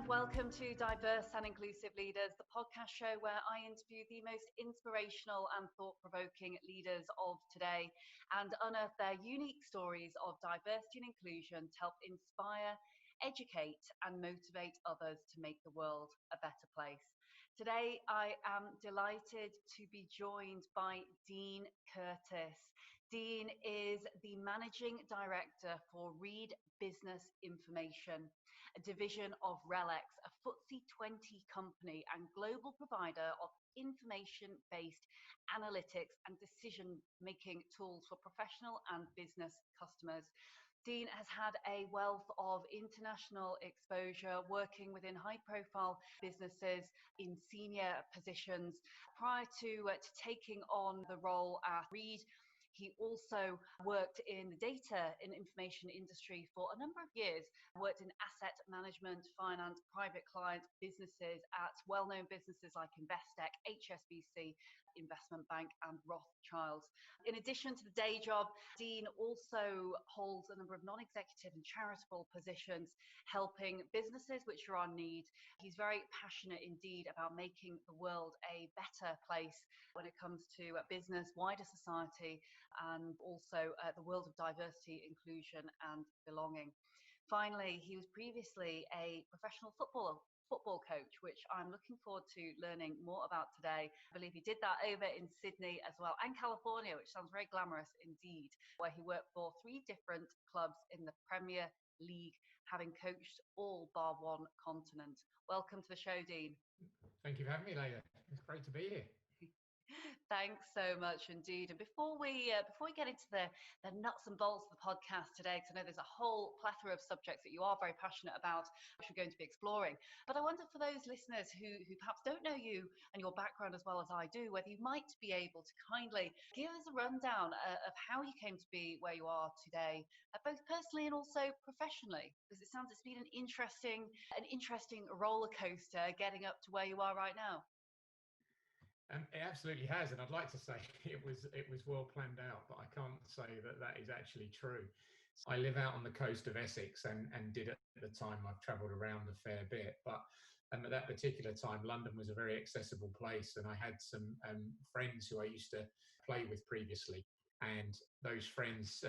Welcome to Diverse and Inclusive Leaders, the podcast show where I interview the most inspirational and thought-provoking leaders of today and unearth their unique stories of diversity and inclusion to help inspire, educate and motivate others to make the world a better place. Today, I am delighted to be joined by Dean Curtis. Dean is the Managing Director for Reed Business Information, a division of RELX, a FTSE 20 company and global provider of information-based analytics and decision-making tools for professional and business customers. Dean has had a wealth of international exposure, working within high-profile businesses in senior positions. Prior to taking on the role at Reed, he also worked in the data and information industry for a number of years, worked in asset management, finance, private client businesses at well-known businesses like Investec, HSBC, Investment Bank and Rothschilds. In addition to the day job, Dean also holds a number of non-executive and charitable positions, helping businesses which are on need. He's very passionate indeed about making the world a better place when it comes to business, wider society, and also the world of diversity, inclusion and belonging. Finally, he was previously a professional football coach, which I'm looking forward to learning more about today. I believe he did that over in Sydney as well, and California, which sounds very glamorous indeed, where he worked for 3 different clubs in the Premier League, having coached all bar one continent. Welcome to the show, Dean. Thank you for having me, Leila. It's great to be here. Thanks so much indeed. And before we get into the nuts and bolts of the podcast today, because I know there's a whole plethora of subjects that you are very passionate about, which we're going to be exploring. But I wonder, for those listeners who perhaps don't know you and your background as well as I do, whether you might be able to kindly give us a rundown of how you came to be where you are today, both personally and also professionally, because it sounds it's been an interesting roller coaster getting up to where you are right now. It absolutely has, and I'd like to say it was well planned out, but I can't say that is actually true. I live out on the coast of Essex and did at the time. I've travelled around a fair bit, but at that particular time, London was a very accessible place, and I had some friends who I used to play with previously, and those friends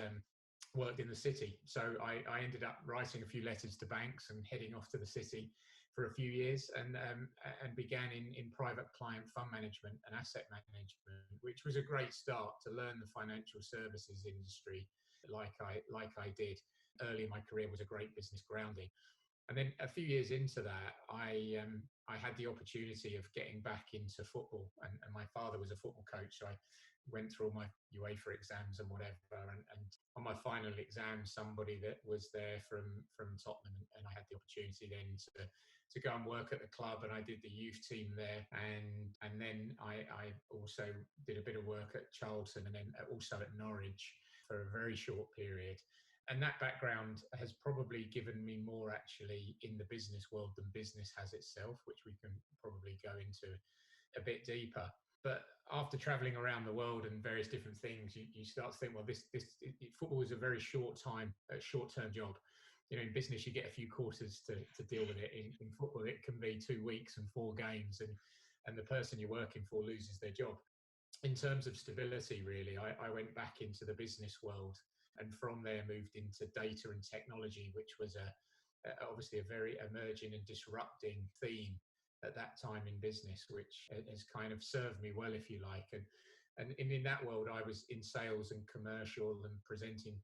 worked in the city. So I ended up writing a few letters to banks and heading off to the city for a few years, and began in private client fund management and asset management, which was a great start to learn the financial services industry like I did early in my career. Was a great business grounding. And then a few years into that, I had the opportunity of getting back into football, and my father was a football coach, so I went through all my UEFA exams and whatever, and on my final exam, somebody that was there from Tottenham, and I had the opportunity then to go and work at the club, and I did the youth team there, and then I also did a bit of work at Charlton, and then also at Norwich for a very short period. And that background has probably given me more actually in the business world than business has itself, which we can probably go into a bit deeper. But after traveling around the world and various different things, you start to think, well, football is a very short-term job. You know, in business, you get a few quarters to deal with it. In football, it can be 2 weeks and 4 games, and the person you're working for loses their job. In terms of stability, really, I went back into the business world, and from there moved into data and technology, which was obviously a very emerging and disrupting theme at that time in business, which has kind of served me well, if you like. And in that world, I was in sales and commercial and presenting,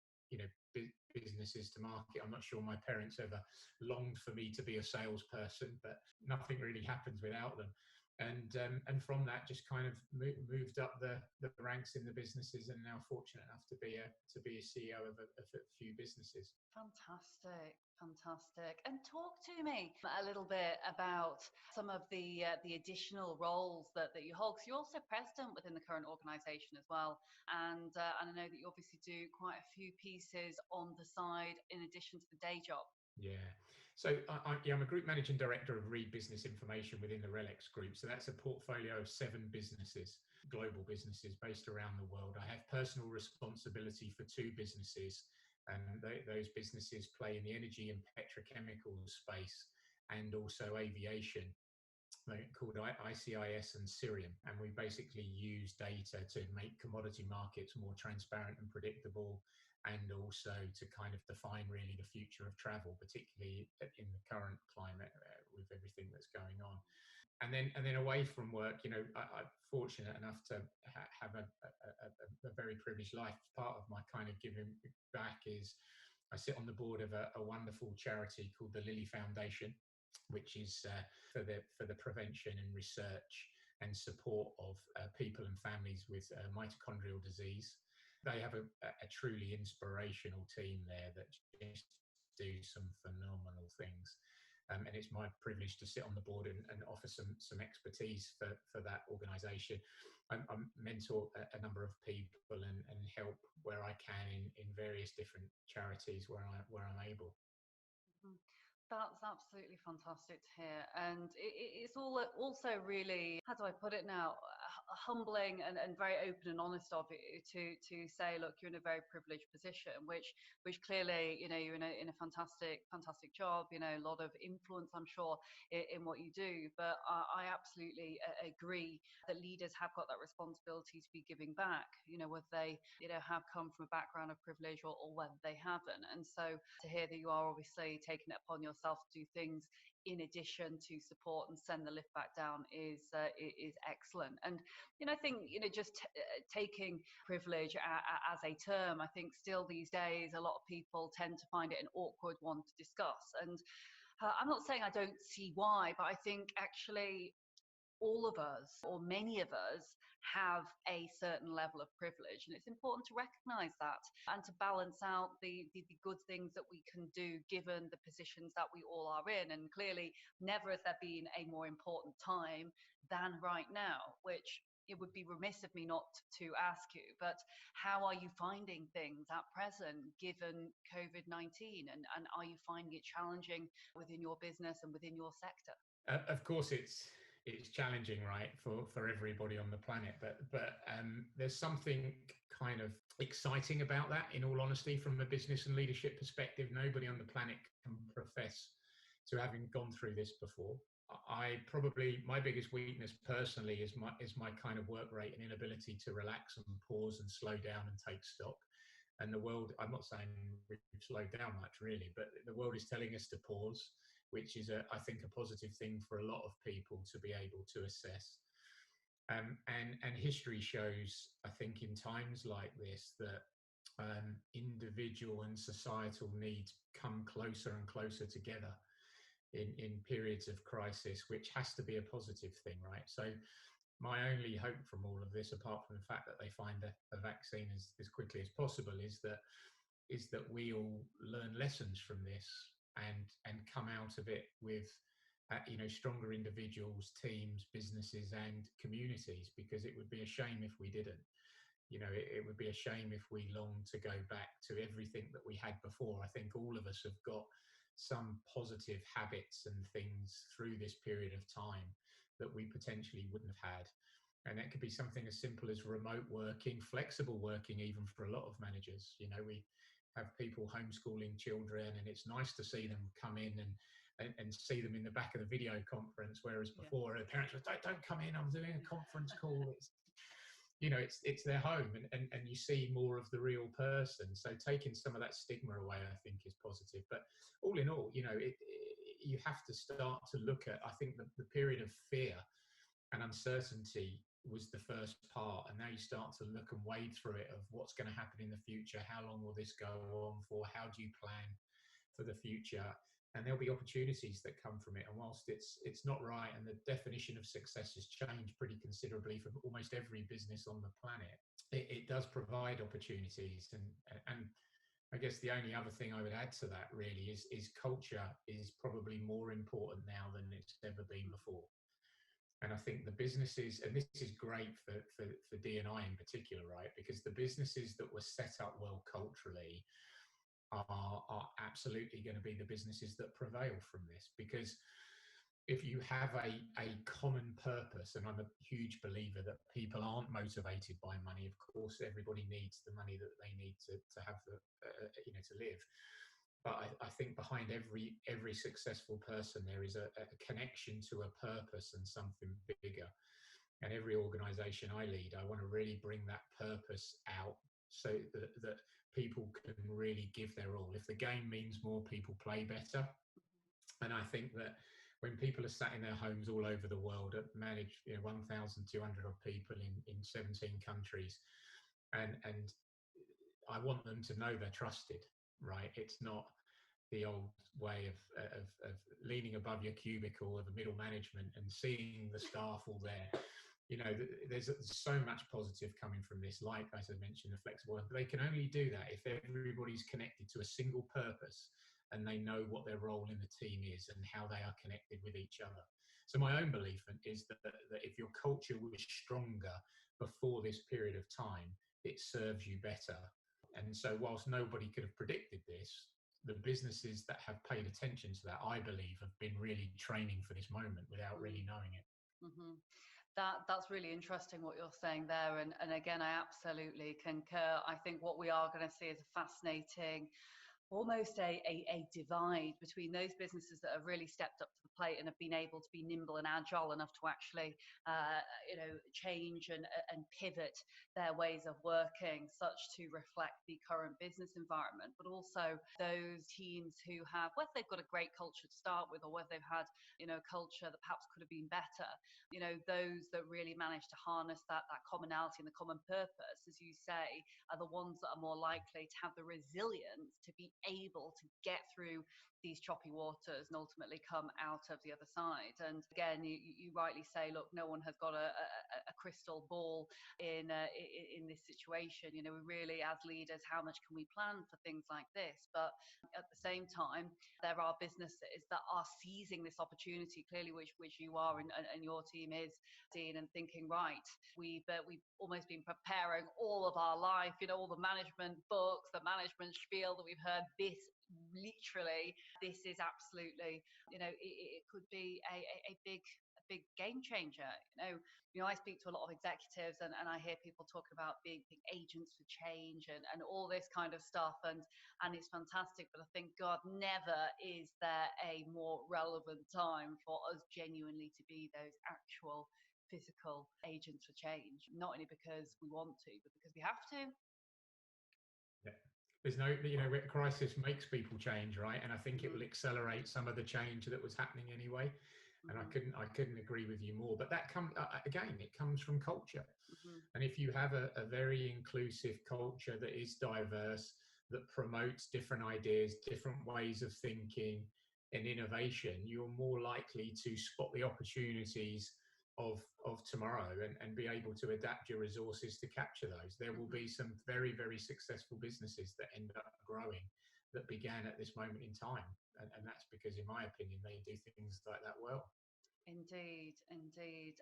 businesses to market. I'm not sure my parents ever longed for me to be a salesperson, but nothing really happens without them. And from that, just kind of moved up the ranks in the businesses, and now fortunate enough to be a CEO of a few businesses. Fantastic. And talk to me a little bit about some of the additional roles that you hold, because you're also president within the current organisation as well, and I know that you obviously do quite a few pieces on the side in addition to the day job. Yeah. So I'm a group managing director of Reed Business Information within the RELX group. So that's a portfolio of 7 businesses, global businesses based around the world. I have personal responsibility for 2 businesses, and those businesses play in the energy and petrochemical space. and also aviation, called ICIS and Syrium, and we basically use data to make commodity markets more transparent and predictable, and also to kind of define really the future of travel, particularly in the current climate with everything that's going on. And then away from work, I'm fortunate enough to have a very privileged life. Part of my kind of giving back is I sit on the board of a wonderful charity called the Lilly Foundation, which is for the prevention and research and support of people and families with mitochondrial disease. They have a truly inspirational team there that just do some phenomenal things. And it's my privilege to sit on the board and offer some expertise for that organisation. I mentor a number of people and help where I can in various different charities where I'm able. That's absolutely fantastic to hear. And it's all also really, how do I put it now, humbling and very open and honest of you to say, look, you're in a very privileged position, which clearly, you're in a fantastic job, a lot of influence, I'm sure, in what you do. But I absolutely agree that leaders have got that responsibility to be giving back, whether they, have come from a background of privilege or whether they haven't. And so to hear that you are obviously taking it upon yourself to do things in addition to support and send the lift back down is excellent. And I think just taking privilege as a term, I think still these days a lot of people tend to find it an awkward one to discuss. And I'm not saying I don't see why, but I think actually all of us, or many of us, have a certain level of privilege, and it's important to recognize that and to balance out the good things that we can do given the positions that we all are in. And clearly never has there been a more important time than right now, which it would be remiss of me not to ask you, but how are you finding things at present given COVID-19, and are you finding it challenging within your business and within your sector? Of course it's challenging, right, for everybody on the planet, but there's something kind of exciting about that, in all honesty, from a business and leadership perspective. Nobody on the planet can profess to having gone through this before. My biggest weakness personally is my kind of work rate and inability to relax and pause and slow down and take stock. And the world, I'm not saying we've slowed down much really, but the world is telling us to pause, which is I think a positive thing for a lot of people to be able to assess. And history shows, I think, in times like this that individual and societal needs come closer and closer together in periods of crisis, which has to be a positive thing, right? So my only hope from all of this, apart from the fact that they find a vaccine as quickly as possible, is that we all learn lessons from this and come out of it with stronger individuals, teams, businesses and communities, because it would be a shame if we didn't. It would be a shame if we longed to go back to everything that we had before. I think all of us have got some positive habits and things through this period of time that we potentially wouldn't have had. And that could be something as simple as remote working, flexible working, even for a lot of managers. We have people homeschooling children, and it's nice to see them come in and see them in the back of the video conference, whereas before the parents were, don't come in, I'm doing a conference call. It's their home, and you see more of the real person. So taking some of that stigma away, I think, is positive. But all in all, you have to start to look at, I think, the period of fear and uncertainty was the first part, and now you start to look and wade through it of what's going to happen in the future. How long will this go on for? How do you plan for the future? And there'll be opportunities that come from it. And whilst it's not right, and the definition of success has changed pretty considerably for almost every business on the planet, it does provide opportunities. And I guess the only other thing I would add to that really is culture is probably more important now than it's ever been before. And I think the businesses, and this is great for D&I in particular, right? Because the businesses that were set up well culturally are absolutely going to be the businesses that prevail from this. Because if you have a common purpose, and I'm a huge believer that people aren't motivated by money. Of course, everybody needs the money that they need to have to live. But I think behind every successful person, there is a connection to a purpose and something bigger. And every organization I lead, I want to really bring that purpose out so that people can really give their all. If the game means more people play better, and I think that when people are sat in their homes all over the world, manage 1,200 odd people in 17 countries, and I want them to know they're trusted, right? It's not the old way of leaning above your cubicle of the middle management and seeing the staff all there. There's so much positive coming from this, like, as I mentioned, the flexible, but they can only do that if everybody's connected to a single purpose and they know what their role in the team is and how they are connected with each other. So my own belief is that if your culture was stronger before this period of time, it serves you better. And so whilst nobody could have predicted this, the businesses that have paid attention to that, I believe, have been really training for this moment without really knowing it. Mm-hmm. That's really interesting what you're saying there. And again, I absolutely concur. I think what we are going to see is a fascinating, almost a divide between those businesses that have really stepped up to the plate and have been able to be nimble and agile enough to actually change and pivot their ways of working such to reflect the current business environment, but also those teams who have, whether they've got a great culture to start with or whether they've had a culture that perhaps could have been better, those that really manage to harness that commonality and the common purpose, as you say, are the ones that are more likely to have the resilience to be able to get through these choppy waters and ultimately come out of the other side. And again, you rightly say, look, no one has got a crystal ball in this situation. We really, as leaders, how much can we plan for things like this? But at the same time, there are businesses that are seizing this opportunity, clearly, which you are and your team is, Dean, and thinking, right, we've almost been preparing all of our life, all the management books, the management spiel that we've heard. This is absolutely, it could be a big game changer. I speak to a lot of executives and I hear people talk about being agents for change and all this kind of stuff, and it's fantastic. But I think, God, never is there a more relevant time for us genuinely to be those actual physical agents for change, not only because we want to, but because we have to. Yeah. There's no, crisis makes people change, right? And I think it will accelerate some of the change that was happening anyway. And I couldn't agree with you more. But that it comes from culture. And if you have a very inclusive culture that is diverse, that promotes different ideas, different ways of thinking and innovation, you're more likely to spot the opportunities of tomorrow and be able to adapt your resources to capture those. There will be some very, very successful businesses that end up growing that began at this moment in time. And that's because, in my opinion, they do things like that well. Indeed.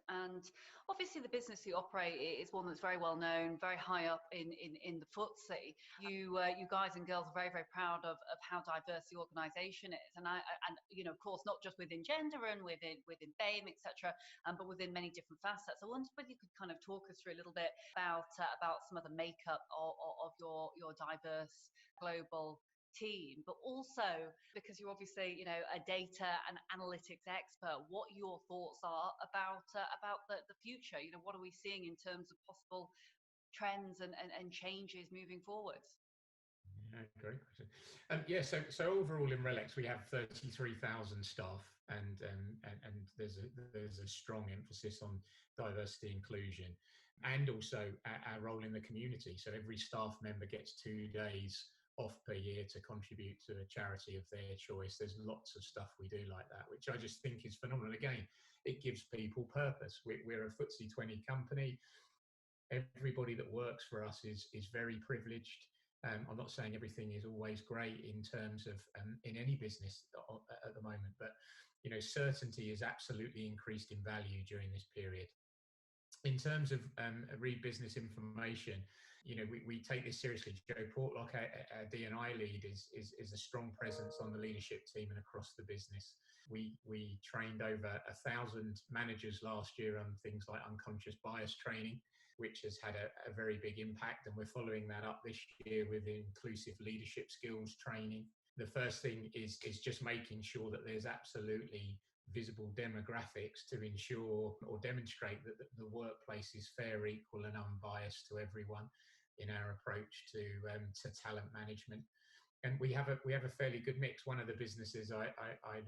And obviously the business you operate is one that's very well known, very high up in the FTSE. You guys and girls are very, very proud of how diverse the organisation is. And of course, not just within gender and within BAME, etc., but within many different facets. I wonder whether you could kind of talk us through a little bit about some of the makeup of your diverse global team, but also because you're obviously a data and analytics expert, what your thoughts are about the future. What are we seeing in terms of possible trends and changes moving forwards? Yeah, great question. So overall in RELX we have 33,000 staff, and there's a strong emphasis on diversity, inclusion, and also our role in the community. So every staff member gets 2 days off per year to contribute to a charity of their choice. There's lots of stuff we do like that, which I just think is phenomenal. Again, it gives people purpose. We're a FTSE 20 company. Everybody that works for us is very privileged. I'm not saying everything is always great in terms of in any business at the moment, but certainty is absolutely increased in value during this period. In terms of read business information, we take this seriously. Joe Portlock, our D&I lead, is a strong presence on the leadership team and across the business. We trained over 1,000 managers last year on things like unconscious bias training, which has had a very big impact, and we're following that up this year with inclusive leadership skills training. The first thing is just making sure that there's absolutely visible demographics to ensure or demonstrate that the workplace is fair, equal, and unbiased to everyone in our approach to talent management. And we have a fairly good mix. One of the businesses I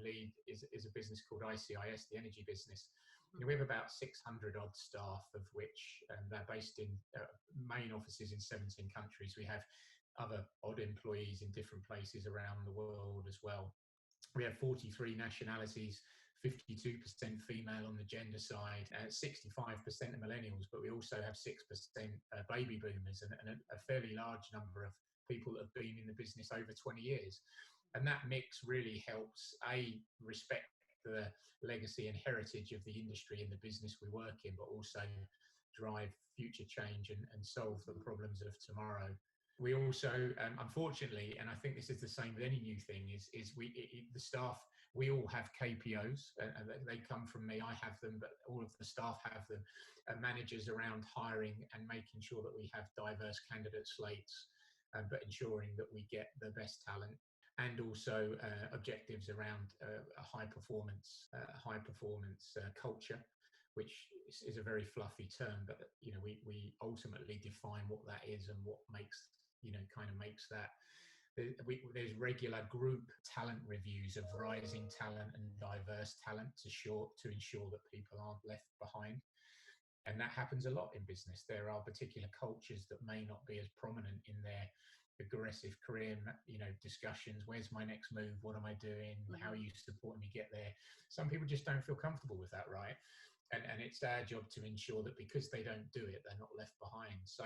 lead is a business called ICIS, the energy business. You know, we have about 600 odd staff, of which they're based in main offices in 17 countries. We have other odd employees in different places around the world as well. We have 43 nationalities, 52% female on the gender side, 65% are millennials, but we also have 6% baby boomers, and a fairly large number of people that have been in the business over 20 years. And that mix really helps, respect the legacy and heritage of the industry and the business we work in, but also drive future change and solve the problems of tomorrow. We also, unfortunately, and I think this is the same with any new thing, the staff, we all have KPOs, and they come from me, I have them, but all of the staff have them, managers around hiring and making sure that we have diverse candidate slates, but ensuring that we get the best talent, and also objectives around a high performance culture, which is a very fluffy term, but you know, we ultimately define what that is and what makes, you know, kind of makes that. There's regular group talent reviews of rising talent and diverse talent to ensure that people aren't left behind. And that happens a lot in business. There are particular cultures that may not be as prominent in their aggressive career, you know, discussions. Where's my next move? What am I doing? How are you supporting me get there? Some people just don't feel comfortable with that, right? And it's our job to ensure that because they don't do it, they're not left behind. So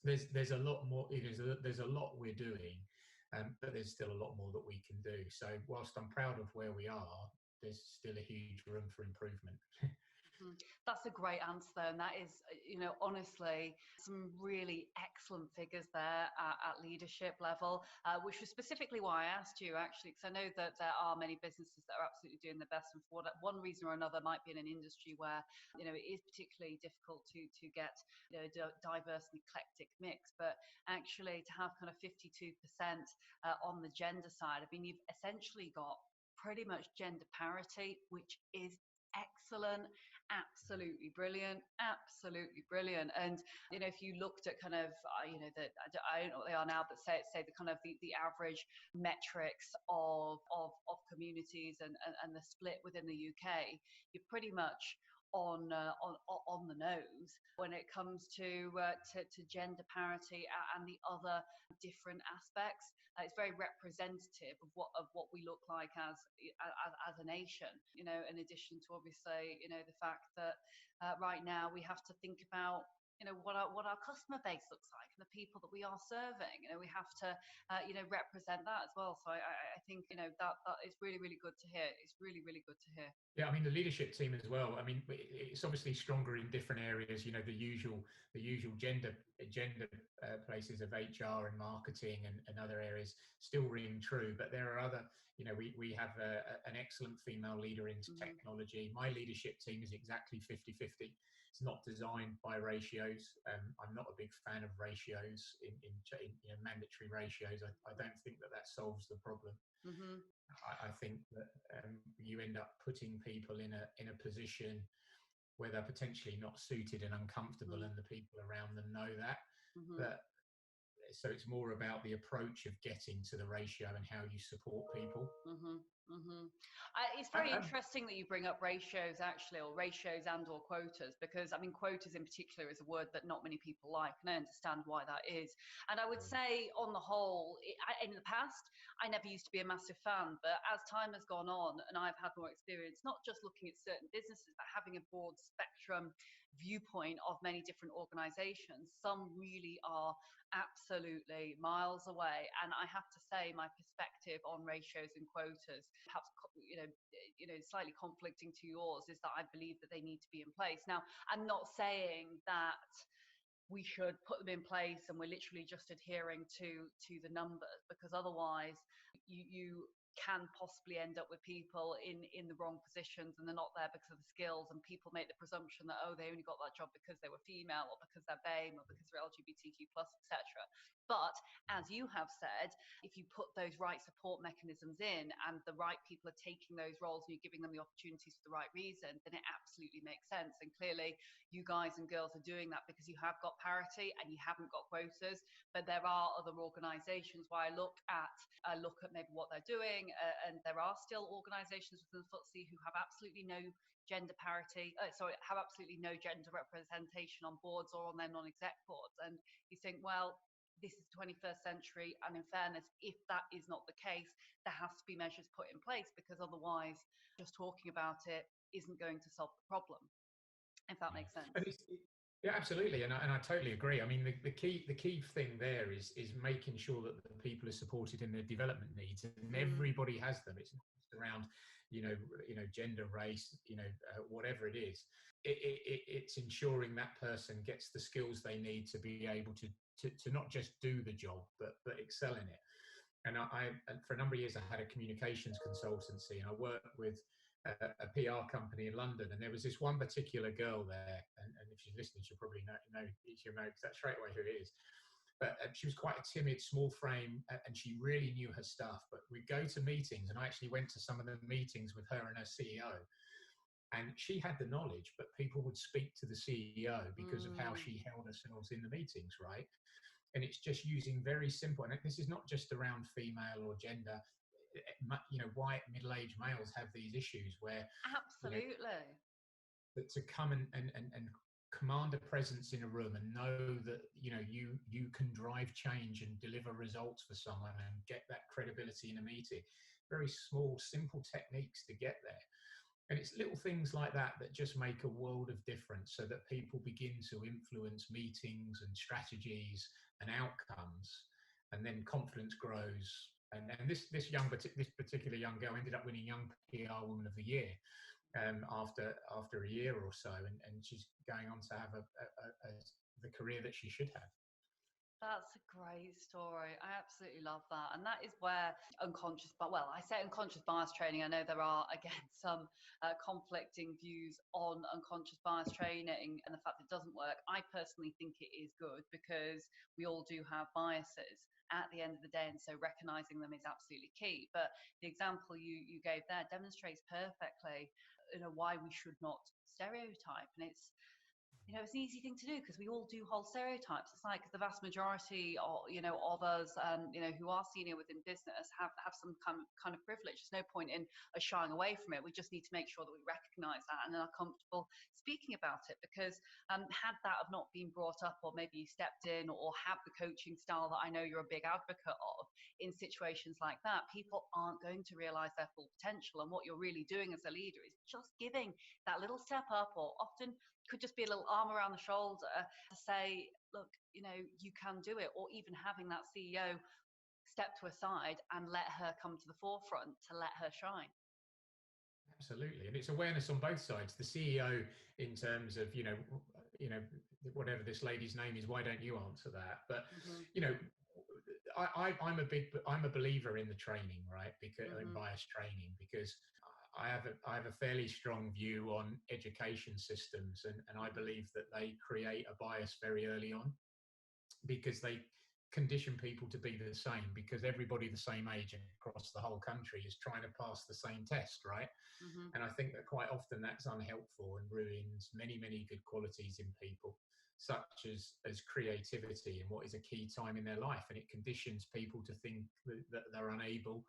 there's a lot more, there's a lot we're doing, but there's still a lot more that we can do. So whilst I'm proud of where we are, there's still a huge room for improvement. That's a great answer, and that is, you know, honestly, some really excellent figures there at leadership level, which was specifically why I asked you, actually, because I know that there are many businesses that are absolutely doing their best, and for one reason or another might be in an industry where, you know, it is particularly difficult to get, you know, diverse and eclectic mix. But actually, to have kind of 52% on the gender side, I mean, you've essentially got pretty much gender parity, which is excellent, absolutely brilliant. And you know, if you looked at kind of you know, I don't know what they are now, but say the kind of the average metrics of communities and the split within the UK, you're pretty much on the nose when it comes to gender parity and the other different aspects. It's very representative of what we look like as a nation. You know, in addition to obviously, you know, the fact that right now we have to think about, you know, what our customer base looks like and the people that we are serving. You know, we have to you know, represent that as well. So I think, you know, that is really, really good to hear. It's really, really good to hear. Yeah, I mean, the leadership team as well. I mean, it's obviously stronger in different areas. You know, the usual gender places of HR and marketing and other areas still ring true. But there are other. You know, we have an excellent female leader in technology. My leadership team is exactly 50-50. It's not designed by ratios. I'm not a big fan of ratios in you know, mandatory ratios. I don't think that solves the problem. I think that you end up putting people in a position where they're potentially not suited and uncomfortable, and the people around them know that. But so it's more about the approach of getting to the ratio and how you support people. It's very interesting that you bring up ratios, actually, or ratios and or quotas, because I mean, quotas in particular is a word that not many people like, and I understand why that is. And I would say, on the whole, in the past, I never used to be a massive fan, but as time has gone on and I've had more experience, not just looking at certain businesses, but having a broad spectrum viewpoint of many different organizations, some really are absolutely miles away. And I have to say, my perspective on ratios and quotas, perhaps you know, slightly conflicting to yours, is that I believe that they need to be in place. Now, I'm not saying that we should put them in place and we're literally just adhering to the numbers, because otherwise you can possibly end up with people in the wrong positions, and they're not there because of the skills, and people make the presumption that, oh, they only got that job because they were female, or because they're BAME, or because they're LGBTQ plus, etc. But as you have said, if you put those right support mechanisms in, and the right people are taking those roles, and you're giving them the opportunities for the right reason, then it absolutely makes sense. And clearly you guys and girls are doing that because you have got parity and you haven't got quotas. But there are other organisations where I look at maybe what they're doing, and there are still organisations within the FTSE who have absolutely no gender parity, have absolutely no gender representation on boards or on their non-exec boards. And you think, well, this is the 21st century, and in fairness, if that is not the case, there has to be measures put in place, because otherwise just talking about it isn't going to solve the problem, if that makes sense. Yeah, absolutely, and I totally agree. I mean, the key thing there is making sure that the people are supported in their development needs, and everybody has them. It's not just around gender, race, whatever it is. It's ensuring that person gets the skills they need to be able to not just do the job, but excel in it. And I for a number of years I had a communications consultancy, and I worked with a PR company in London, and there was this one particular girl there, and if she's listening, she'll probably know that straight away who it is. But she was quite a timid, small frame, and she really knew her stuff. But we'd go to meetings, and I actually went to some of the meetings with her and her CEO, and she had the knowledge, but people would speak to the CEO because of how she held herself in the meetings, right? And it's just using very simple, and this is not just around female or gender. White middle-aged males have these issues where absolutely that to come and command a presence in a room and know that you can drive change and deliver results for someone and get that credibility in a meeting. Very small, simple techniques to get there. And it's little things like that that just make a world of difference, so that people begin to influence meetings and strategies and outcomes, and then confidence grows. And this particular young girl ended up winning Young PR Woman of the Year after a year or so, and she's going on to have the career that she should have. That's a great story. I absolutely love that. And that is where I say unconscious bias training. I know there are, again, some conflicting views on unconscious bias training and the fact that it doesn't work. I personally think it is good, because we all do have biases at the end of the day, and so recognizing them is absolutely key. But the example you gave there demonstrates perfectly why we should not stereotype. And it's an easy thing to do, because we all do hold stereotypes. It's like the vast majority of us, who are senior within business have some kind of privilege. There's no point in us shying away from it. We just need to make sure that we recognize that and are comfortable speaking about it, because had that have not been brought up, or maybe you stepped in, or have the coaching style that I know you're a big advocate of, in situations like that, people aren't going to realize their full potential. And what you're really doing as a leader is just giving that little step up, or often could just be a little arm around the shoulder to say, look, you can do it. Or even having that CEO step to a side and let her come to the forefront, to let her shine. Absolutely. And it's awareness on both sides. The CEO, in terms of, whatever this lady's name is, why don't you answer that? But, I'm a believer in the training, right? Because in bias training, because I have a fairly strong view on education systems, and I believe that they create a bias very early on, because they condition people to be the same, because everybody the same age across the whole country is trying to pass the same test, right? And I think that quite often that's unhelpful and ruins many, many good qualities in people, such as creativity and what is a key time in their life. And it conditions people to think that they're unable,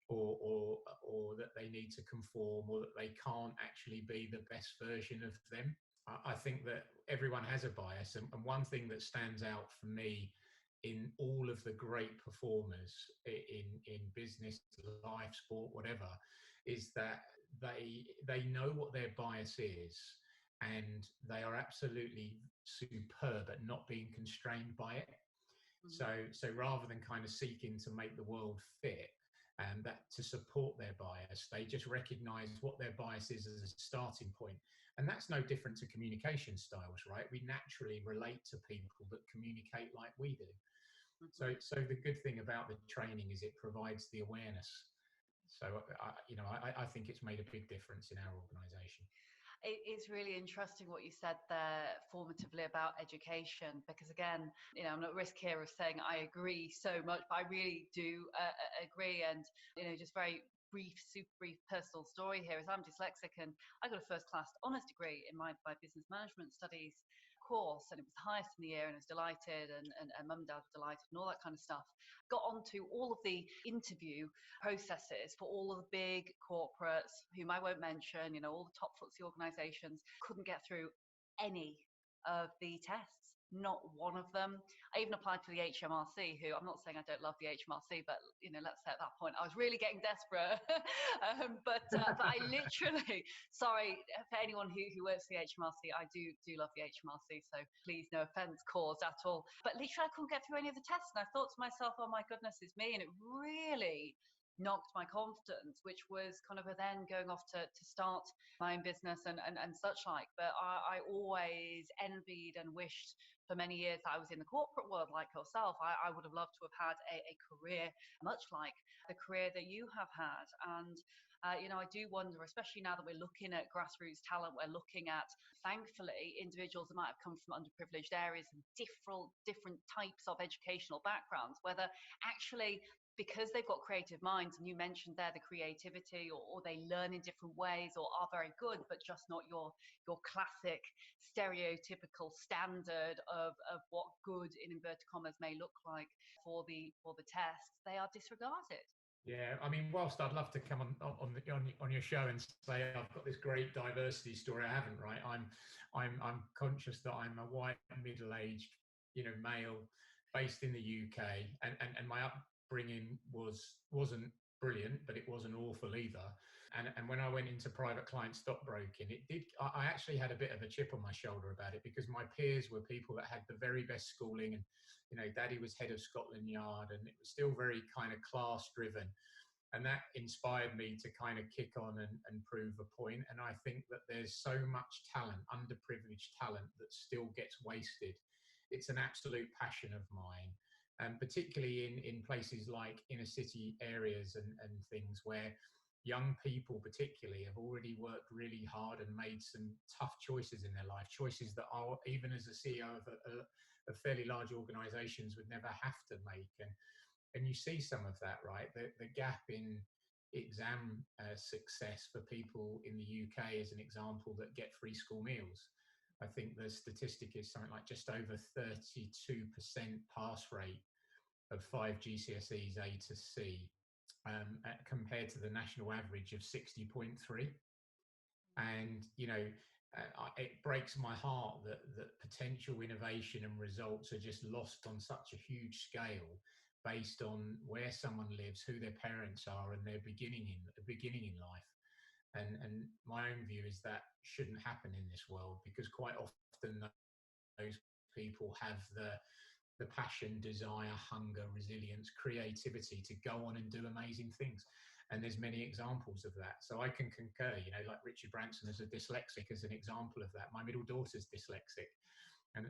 or that they need to conform, or that they can't actually be the best version of them. I think that everyone has a bias, and one thing that stands out for me in all of the great performers in business, life, sport, whatever, is that they know what their bias is, and they are absolutely superb at not being constrained by it. So rather than kind of seeking to make the world fit, and that to support their bias, they just recognize what their bias is as a starting point. And that's no different to communication styles, right? We naturally relate to people that communicate like we do. So the good thing about the training is it provides the awareness. So, I think it's made a big difference in our organisation. It is really interesting what you said there formatively about education, because again, I'm not at risk here of saying I agree so much, but I really do agree. And, just very brief, super brief personal story here is I'm dyslexic, and I got a first class honours degree in my business management studies course, and it was the highest in the year, and I was delighted, and mum and dad were delighted and all that kind of stuff. Got onto all of the interview processes for all of the big corporates, whom I won't mention, all the top FTSE organisations. Couldn't get through any of the tests, not one of them. I even applied for the HMRC, who, I'm not saying I don't love the HMRC, but let's say at that point I was really getting desperate. But I literally, sorry for anyone who works for the HMRC, I do love the HMRC, so please, no offence caused at all. But literally I couldn't get through any of the tests, and I thought to myself, oh my goodness, it's me. And it really knocked my confidence, which was kind of then going off to start my own business and such like. But I always envied and wished for many years that I was in the corporate world like yourself. I would have loved to have had a career much like the career that you have had. And I do wonder, especially now that we're looking at grassroots talent, we're looking at, thankfully, individuals that might have come from underprivileged areas and different types of educational backgrounds, whether actually, because they've got creative minds, and you mentioned there the creativity, or they learn in different ways, or are very good, but just not your classic stereotypical standard of what good, in inverted commas, may look like for the tests, they are disregarded. Yeah, I mean, whilst I'd love to come on your show and say I've got this great diversity story, I haven't. Right, I'm conscious that I'm a white, middle-aged, male, based in the UK, and my upbringing wasn't brilliant, but it wasn't awful either. And when I went into private client stockbroking, I actually had a bit of a chip on my shoulder about it, because my peers were people that had the very best schooling, and daddy was head of Scotland Yard, and it was still very kind of class driven. And that inspired me to kind of kick on and prove a point. And I think that there's so much talent, underprivileged talent, that still gets wasted. It's an absolute passion of mine. And particularly in places like inner city areas and things where young people particularly have already worked really hard and made some tough choices in their life, choices that are, even as a CEO of fairly large organizations, would never have to make. And you see some of that, right? The gap in exam success for people in the UK, as an example, that get free school meals. I think the statistic is something like just over 32% pass rate of 5 GCSEs A to C, compared to the national average of 60.3. And, it breaks my heart that potential innovation and results are just lost on such a huge scale, based on where someone lives, who their parents are, and their beginning in life. And my own view is that shouldn't happen in this world, because quite often those people have the passion, desire, hunger, resilience, creativity to go on and do amazing things. And there's many examples of that. So I can concur, like Richard Branson as a dyslexic, as an example of that. My middle daughter's dyslexic. And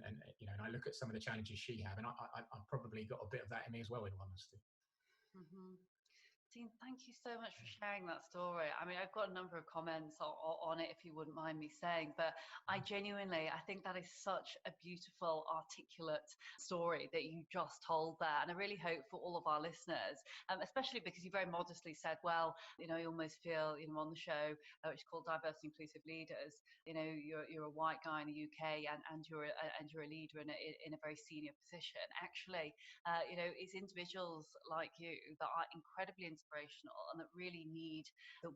I look at some of the challenges she had, and I've probably got a bit of that in me as well, in all honesty. Mm-hmm. Dean, thank you so much for sharing that story. I mean, I've got a number of comments on it, if you wouldn't mind me saying, but I think that is such a beautiful, articulate story that you just told there. And I really hope for all of our listeners, especially because you very modestly said, well, you almost feel, on the show, which is called Diverse and Inclusive Leaders, you're a white guy in the UK, and you're a leader in a very senior position. Actually, it's individuals like you that are incredibly inspirational, and that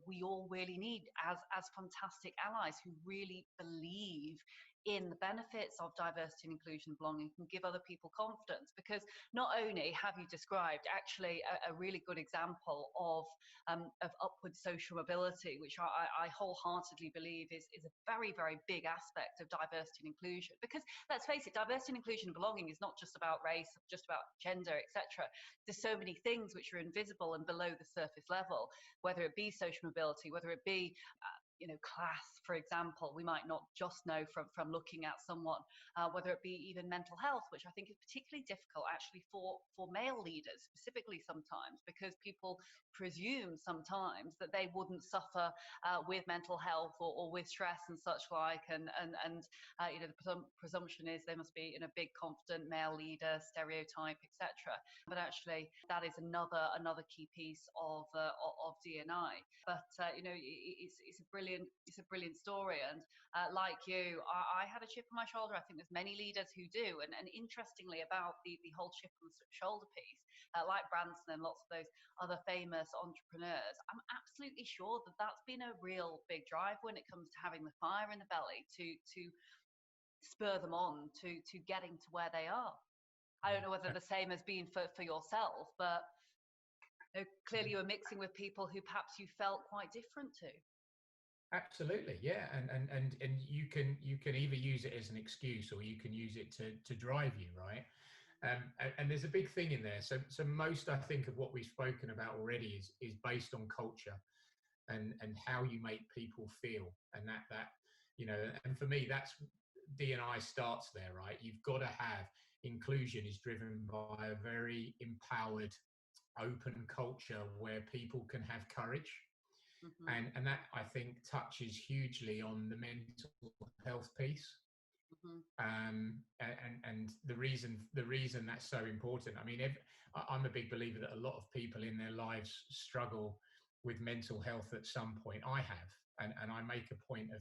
we all really need as fantastic allies who really believe in the benefits of diversity and inclusion and belonging, can give other people confidence. Because not only have you described actually a really good example of upward social mobility, which I wholeheartedly believe is a very, very big aspect of diversity and inclusion. Because let's face it, diversity and inclusion and belonging is not just about race, just about gender, etc. There's so many things which are invisible and below the surface level, whether it be social mobility, whether it be class, for example. We might not just know from looking at someone, whether it be even mental health, which I think is particularly difficult actually for male leaders specifically sometimes, because people presume sometimes that they wouldn't suffer with mental health or with stress and such like, and the presumption is they must be a big confident male leader stereotype, etc. But actually that is another key piece of D&I. But it's a brilliant story, and like you, I had a chip on my shoulder. I think there's many leaders who do, and interestingly about the whole chip on the shoulder piece, like Branson and lots of those other famous entrepreneurs, I'm absolutely sure that that's been a real big drive when it comes to having the fire in the belly to spur them on to getting to where they are. I don't know whether the same has been for yourself, but clearly you were mixing with people who perhaps you felt quite different to. Absolutely, yeah, and you can either use it as an excuse or you can use it to drive you, right? And there's a big thing in there. So most, I think, of what we've spoken about already is based on culture and how you make people feel, and that and for me that's D&I starts there, right? You've got to have inclusion is driven by a very empowered, open culture where people can have courage. Mm-hmm. And that, I think, touches hugely on the mental health piece. Mm-hmm. And the reason that's so important, I mean, I'm a big believer that a lot of people in their lives struggle with mental health at some point. I have, and I make a point of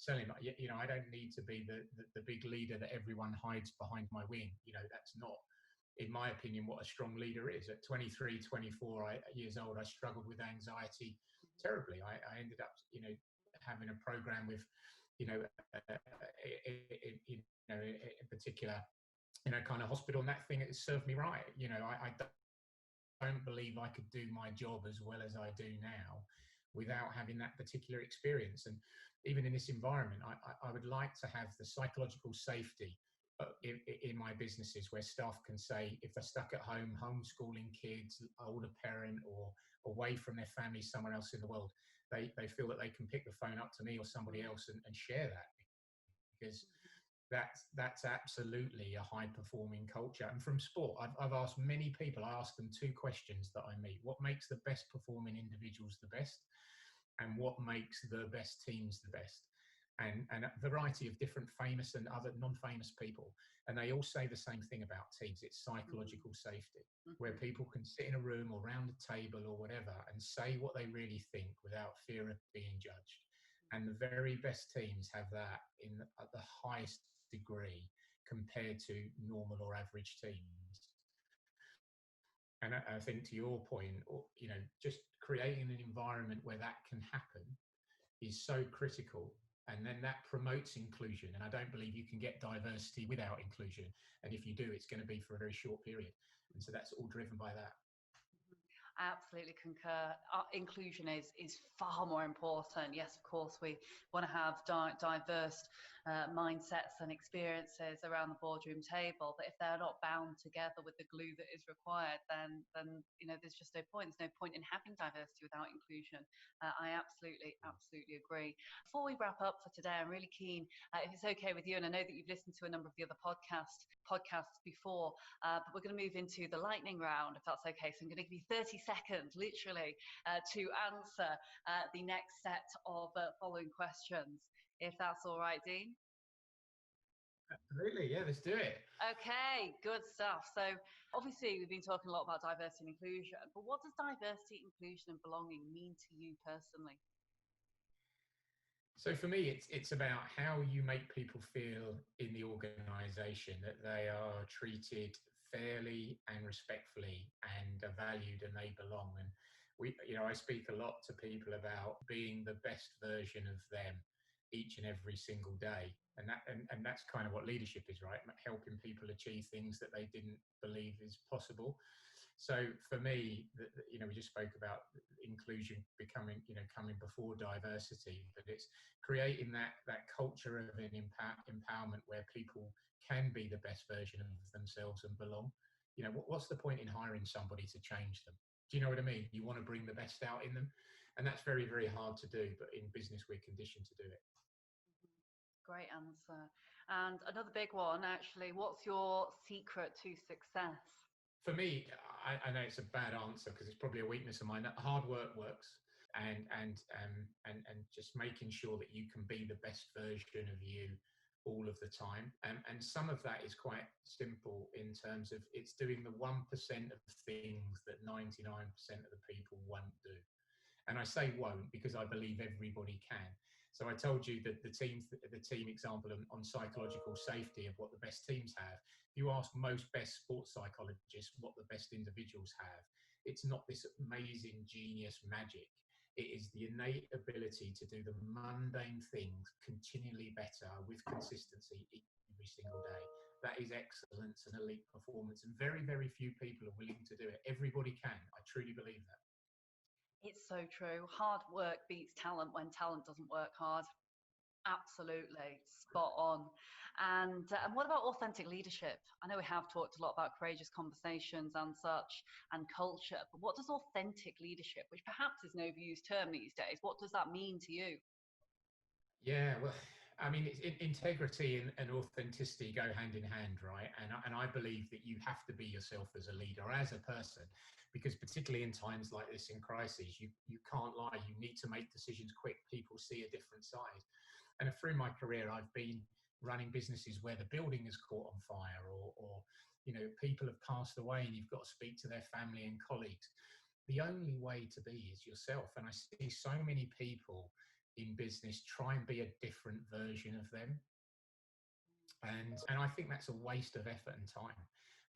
telling them, I don't need to be the big leader that everyone hides behind my wing. That's not, in my opinion, what a strong leader is. At 23, 24 years old, I struggled with anxiety terribly. I ended up, having a program with, in particular, kind of hospital, and that thing, it served me right. I don't believe I could do my job as well as I do now without having that particular experience. And even in this environment, I would like to have the psychological safety in my businesses where staff can say, if they're stuck at home, homeschooling kids, older parent, or away from their family somewhere else in the world, they feel that they can pick the phone up to me or somebody else and share that, because that's absolutely a high performing culture. And from sport, I've asked many people, I ask them two questions that I meet: what makes the best performing individuals the best, and what makes the best teams the best? And a variety of different famous and other non-famous people, and they all say the same thing about teams. It's psychological safety, where people can sit in a room or around a table or whatever and say what they really think without fear of being judged. And the very best teams have that at the highest degree compared to normal or average teams. And I think, to your point, just creating an environment where that can happen is so critical. And then that promotes inclusion. And I don't believe you can get diversity without inclusion. And if you do, it's going to be for a very short period. And so that's all driven by that. I absolutely concur. Inclusion is far more important. Yes, of course, we want to have diverse mindsets and experiences around the boardroom table, but if they're not bound together with the glue that is required, then there's just no point. There's no point in having diversity without inclusion. I absolutely agree. Before we wrap up for today, I'm really keen, if it's okay with you, and I know that you've listened to a number of the other podcasts before, but we're going to move into the lightning round, if that's okay. So I'm going to give you 30 seconds, literally, to answer the next set of following questions, if that's all right, Dean. Absolutely, yeah, let's do it. Okay, good stuff. So obviously we've been talking a lot about diversity and inclusion, but what does diversity, inclusion and belonging mean to you personally? So for me, it's about how you make people feel in the organisation, that they are treated fairly and respectfully and are valued and they belong. And I speak a lot to people about being the best version of them each and every single day. And that's kind of what leadership is, right? Helping people achieve things that they didn't believe is possible. So for me, we just spoke about inclusion coming before diversity, but it's creating that culture of an empowerment where people can be the best version of themselves and belong. What's the point in hiring somebody to change them? Do you know what I mean? You want to bring the best out in them. And that's very, very hard to do, but in business, we're conditioned to do it. Great answer. And another big one, actually, what's your secret to success? For me, I know it's a bad answer because it's probably a weakness of mine. Hard work works, and just making sure that you can be the best version of you all of the time. And some of that is quite simple in terms of it's doing the 1% of things that 99% of the people won't do. And I say won't because I believe everybody can. So I told you that the team example on psychological safety of what the best teams have. If you ask most best sports psychologists what the best individuals have, it's not this amazing genius magic. It is the innate ability to do the mundane things continually better with consistency every single day. That is excellence and elite performance. And very, very few people are willing to do it. Everybody can. I truly believe that. It's so true. Hard work beats talent when talent doesn't work hard. Absolutely. Spot on. And what about authentic leadership? I know we have talked a lot about courageous conversations and such and culture, but what does authentic leadership, which perhaps is an overused term these days, what does that mean to you? Yeah, well, I mean, integrity and authenticity go hand in hand, right? And I believe that you have to be yourself as a leader, as a person, because particularly in times like this in crisis, you can't lie. You need to make decisions quick. People see a different side. And through my career, I've been running businesses where the building has caught on fire, or people have passed away, and you've got to speak to their family and colleagues. The only way to be is yourself. And I see so many people in business try and be a different version of them, and I think that's a waste of effort and time.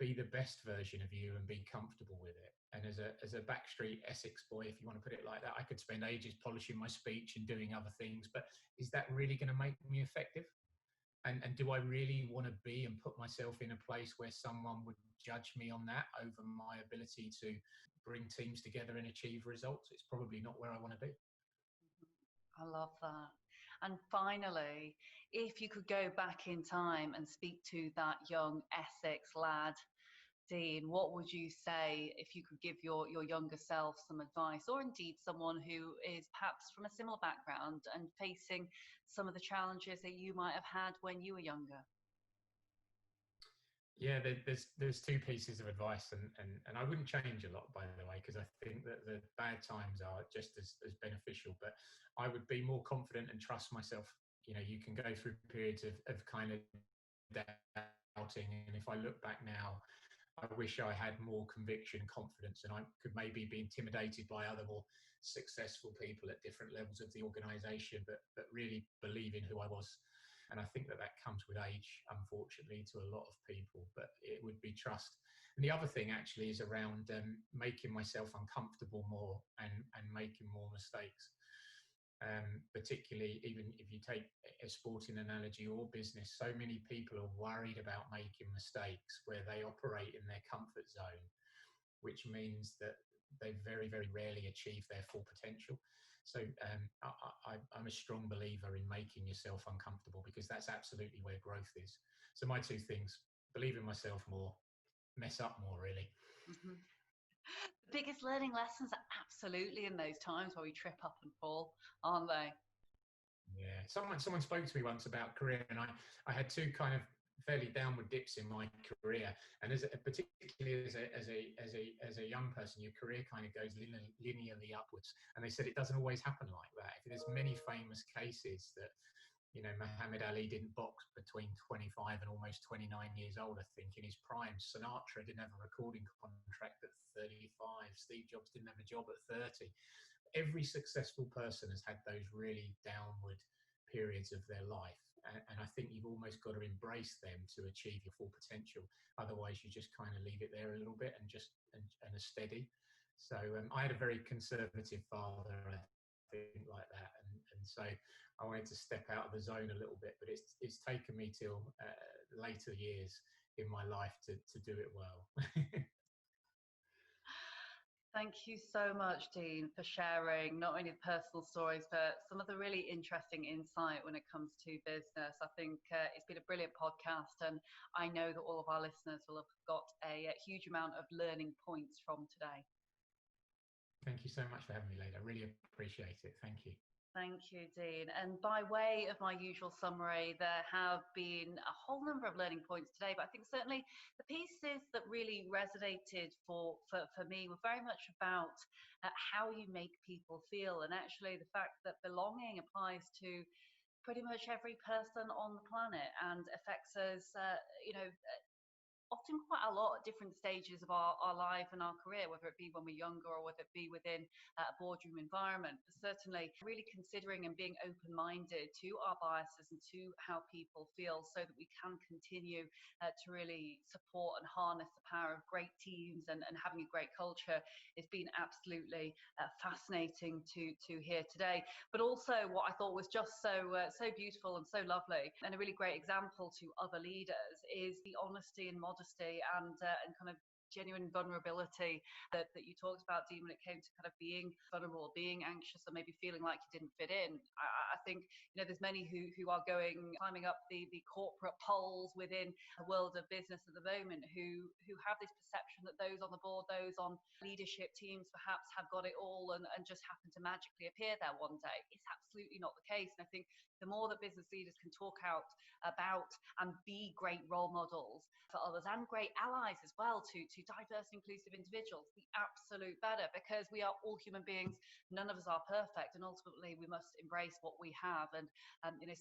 Be the best version of you and be comfortable with it. And as a backstreet Essex boy, if you want to put it like that, I could spend ages polishing my speech and doing other things, but is that really going to make me effective? And do I really want to be and put myself in a place where someone would judge me on that over my ability to bring teams together and achieve results? It's probably not where I want to be. I love that. And finally, if you could go back in time and speak to that young Essex lad, Dean, what would you say if you could give your younger self some advice, or indeed someone who is perhaps from a similar background and facing some of the challenges that you might have had when you were younger? Yeah, there's two pieces of advice, and I wouldn't change a lot, by the way, because I think that the bad times are just as beneficial. But I would be more confident and trust myself. You can go through periods of kind of doubting, and if I look back now, I wish I had more conviction, confidence, and I could maybe be intimidated by other more successful people at different levels of the organisation, but really believe in who I was. And I think that comes with age, unfortunately, to a lot of people, but it would be trust. And the other thing actually is around making myself uncomfortable more and making more mistakes. Particularly, even if you take a sporting analogy or business, so many people are worried about making mistakes where they operate in their comfort zone, which means that they very, very rarely achieve their full potential. So I'm a strong believer in making yourself uncomfortable, because that's absolutely where growth is. So my two things: believe in myself more, mess up more, really. Mm-hmm. The biggest learning lessons are absolutely in those times where we trip up and fall, aren't they? Yeah, someone spoke to me once about career, and I had two kind of fairly downward dips in my career, and particularly as a young person, your career kind of goes linearly upwards. And they said it doesn't always happen like that. There's many famous cases that Muhammad Ali didn't box between 25 and almost 29 years old. I think in his prime, Sinatra didn't have a recording contract at 35. Steve Jobs didn't have a job at 30. Every successful person has had those really downward periods of their life. And I think you've almost got to embrace them to achieve your full potential. Otherwise, you just kind of leave it there a little bit and are steady. So I had a very conservative father, I think, like that. And so I wanted to step out of the zone a little bit, but it's taken me till later years in my life to do it well. Thank you so much, Dean, for sharing not only the personal stories, but some of the really interesting insight when it comes to business. I think it's been a brilliant podcast, and I know that all of our listeners will have got a huge amount of learning points from today. Thank you so much for having me, Leila. Really appreciate it. Thank you. Thank you, Dean. And by way of my usual summary, there have been a whole number of learning points today, but I think certainly the pieces that really resonated for me were very much about how you make people feel, and actually the fact that belonging applies to pretty much every person on the planet and affects us, often quite a lot at different stages of our life and our career, whether it be when we're younger or whether it be within a boardroom environment. But certainly really considering and being open-minded to our biases and to how people feel so that we can continue to really support and harness the power of great teams and having a great culture. It's been absolutely fascinating to hear today. But also what I thought was just so beautiful and so lovely and a really great example to other leaders is the honesty and modesty and kind of genuine vulnerability that you talked about, Dean, when it came to kind of being vulnerable, being anxious, or maybe feeling like you didn't fit in. I think there's many who are climbing up the corporate poles within the world of business at the moment who have this perception that those on the board, those on leadership teams perhaps have got it all and just happen to magically appear there one day. It's absolutely not the case. And I think the more that business leaders can talk out about and be great role models for others and great allies as well to diverse and inclusive individuals, the absolute better, because we are all human beings. None of us are perfect, and ultimately we must embrace what we have. And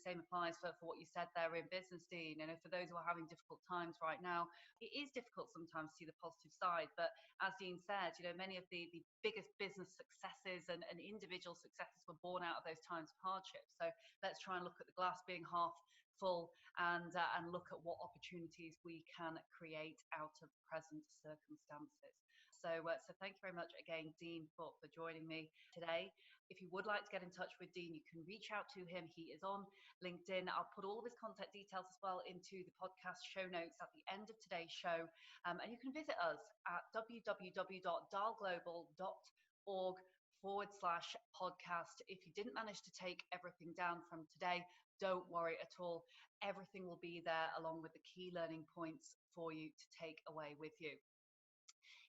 same applies for what you said there in business, Dean. For those who are having difficult times right now, it is difficult sometimes to see the positive side, but as Dean said, many of the biggest business successes and individual successes were born out of those times of hardship. So let's try and look at the glass being half full and look at what opportunities we can create out of present circumstances. So thank you very much again, Dean, for joining me today. If you would like to get in touch with Dean, you can reach out to him. He is on LinkedIn. I'll put all of his contact details as well into the podcast show notes at the end of today's show. And you can visit us at www.dialglobal.org/podcast. If you didn't manage to take everything down from today, don't worry at all. Everything will be there along with the key learning points for you to take away with you.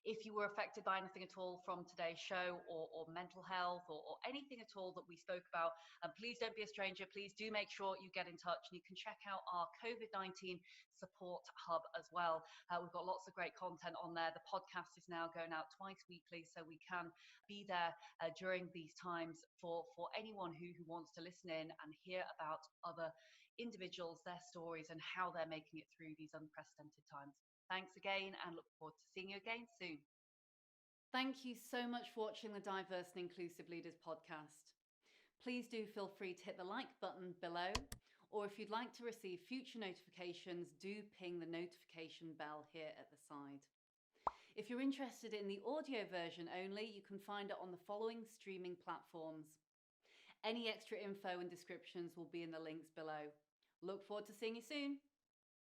If you were affected by anything at all from today's show or mental health or anything at all that we spoke about, please don't be a stranger. Please do make sure you get in touch, and you can check out our COVID-19 support hub as well. We've got lots of great content on there. The podcast is now going out twice weekly, so we can be there during these times for anyone who wants to listen in and hear about other individuals, their stories, and how they're making it through these unprecedented times. Thanks again, and look forward to seeing you again soon. Thank you so much for watching the Diverse and Inclusive Leaders podcast. Please do feel free to hit the like button below, or if you'd like to receive future notifications, do ping the notification bell here at the side. If you're interested in the audio version only, you can find it on the following streaming platforms. Any extra info and descriptions will be in the links below. Look forward to seeing you soon.